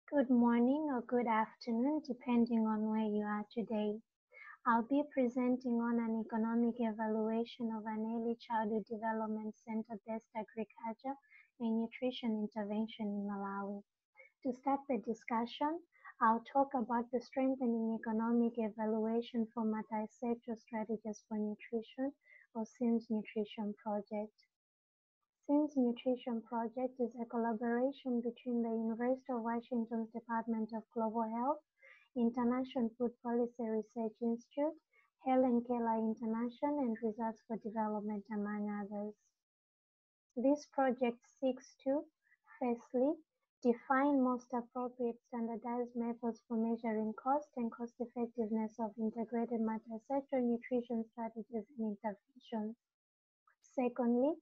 Good morning or good afternoon, depending on where you are today. I'll be presenting on an economic evaluation of an early childhood development center-based agriculture and nutrition intervention in Malawi. To start the discussion, I'll talk about the strengthening economic evaluation for multi-sector strategies for nutrition, or SIMS Nutrition Project. SIMS Nutrition Project is a collaboration between the University of Washington's Department of Global Health, International Food Policy Research Institute, Helen Keller International, and Results for Development, among others. This project seeks to, firstly, define most appropriate standardized methods for measuring cost and cost-effectiveness of integrated multi-sector nutrition strategies and interventions. Secondly,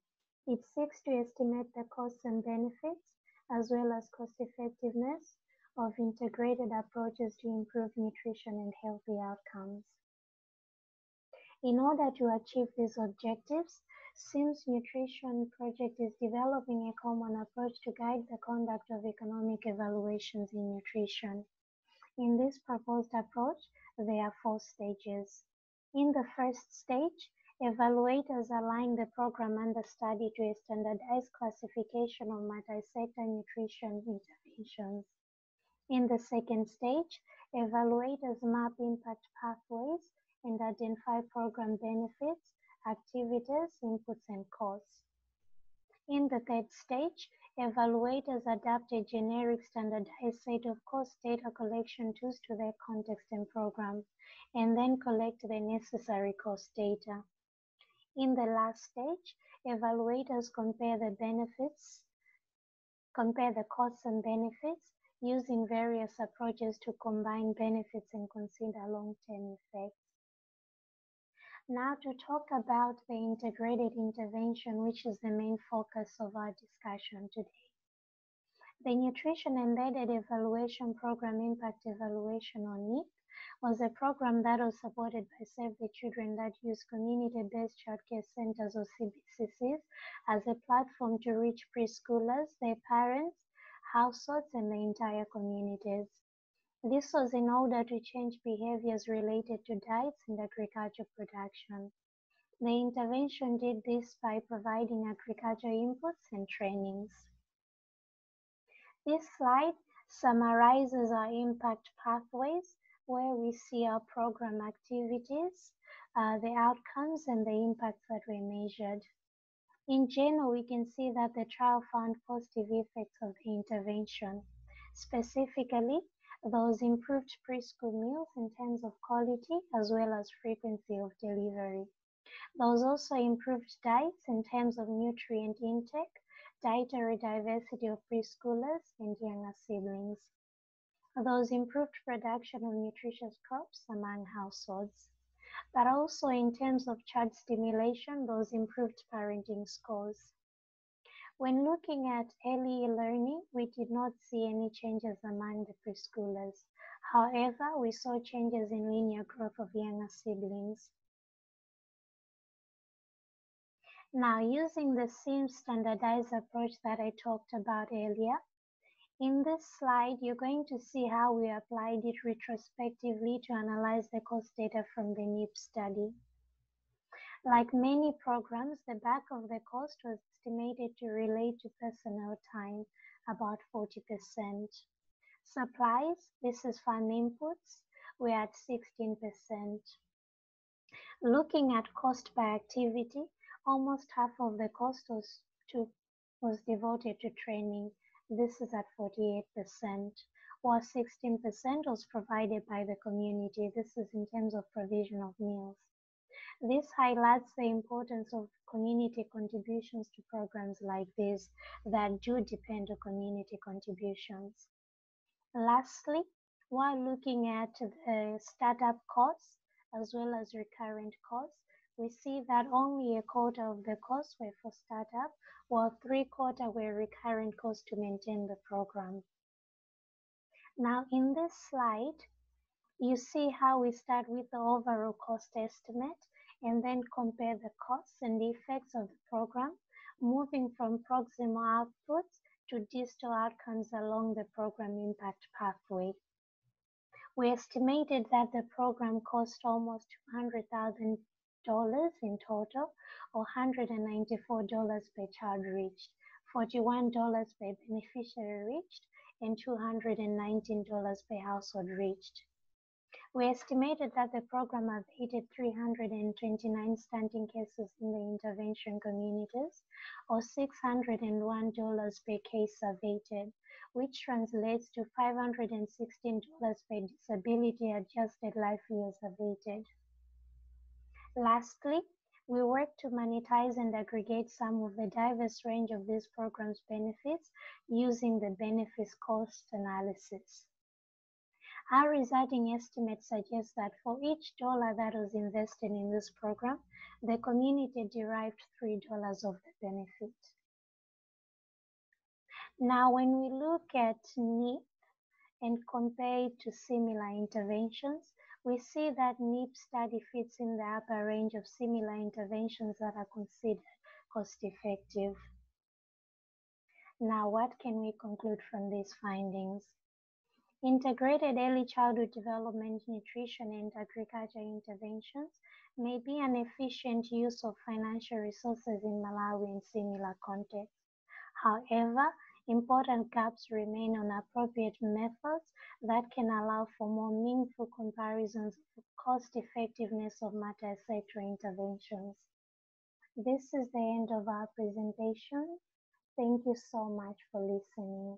it seeks to estimate the costs and benefits, as well as cost-effectiveness of integrated approaches to improve nutrition and healthy outcomes. In order to achieve these objectives, SIMS Nutrition Project is developing a common approach to guide the conduct of economic evaluations in nutrition. In this proposed approach, there are 4 stages. In the first stage, evaluators align the program and the study to a standardized classification of multi-sector nutrition interventions. In the second stage, evaluators map impact pathways and identify program benefits, activities, inputs, and costs. In the third stage, evaluators adapt a generic standardized set of cost data collection tools to their context and program, and then collect the necessary cost data. In the last stage, evaluators compare the costs and benefits using various approaches to combine benefits and consider long-term effects. Now to talk about the integrated intervention, which is the main focus of our discussion today. The Nutrition Embedded Evaluation Program Impact Evaluation, or NEEP, was a program that was supported by Save the Children that used community-based childcare centers, or CBCCs, as a platform to reach preschoolers, their parents, households, and the entire communities. This was in order to change behaviors related to diets and agriculture production. The intervention did this by providing agriculture inputs and trainings. This slide summarizes our impact pathways, where we see our program activities, the outcomes, and the impacts that were measured. In general, we can see that the trial found positive effects of the intervention. Specifically, those improved preschool meals in terms of quality as well as frequency of delivery. Those also improved diets in terms of nutrient intake, dietary diversity of preschoolers and younger siblings. Those improved production of nutritious crops among households. But also in terms of child stimulation, those improved parenting scores. When looking at early learning, we did not see any changes among the preschoolers. However, we saw changes in linear growth of younger siblings. Now, using the same standardized approach that I talked about earlier, in this slide, you're going to see how we applied it retrospectively to analyze the cost data from the NEEP study. Like many programs, the bulk of the cost was estimated to relate to personnel time, about 40%. Supplies, this is farm inputs, were at 16%. Looking at cost by activity, almost half of the cost was devoted to training. This is at 48%, while 16% was provided by the community. This is in terms of provision of meals. This highlights the importance of community contributions to programs like this that do depend on community contributions. Lastly, while looking at the startup costs as well as recurrent costs, we see that only a quarter of the costs were for startup, while 3/4 were recurrent costs to maintain the program. Now, in this slide, you see how we start with the overall cost estimate and then compare the costs and the effects of the program, moving from proximal outputs to distal outcomes along the program impact pathway. We estimated that the program cost almost $200,000 in total, or $194 per child reached, $41 per beneficiary reached, and $219 per household reached. We estimated that the program abated 329 stunting cases in the intervention communities, or $601 per case abated, which translates to $516 per disability-adjusted life years abated. Lastly, we worked to monetize and aggregate some of the diverse range of these programs' benefits using the benefits cost analysis. Our resulting estimates suggest that for each dollar that was invested in this program, the community derived $3 of the benefit. Now, when we look at NIP and compare it to similar interventions, we see that NIP study fits in the upper range of similar interventions that are considered cost-effective. Now, what can we conclude from these findings? Integrated early childhood development, nutrition, and agriculture interventions may be an efficient use of financial resources in Malawi in similar contexts. However, important gaps remain on appropriate methods that can allow for more meaningful comparisons of cost-effectiveness of multi-sector interventions. This is the end of our presentation. Thank you so much for listening.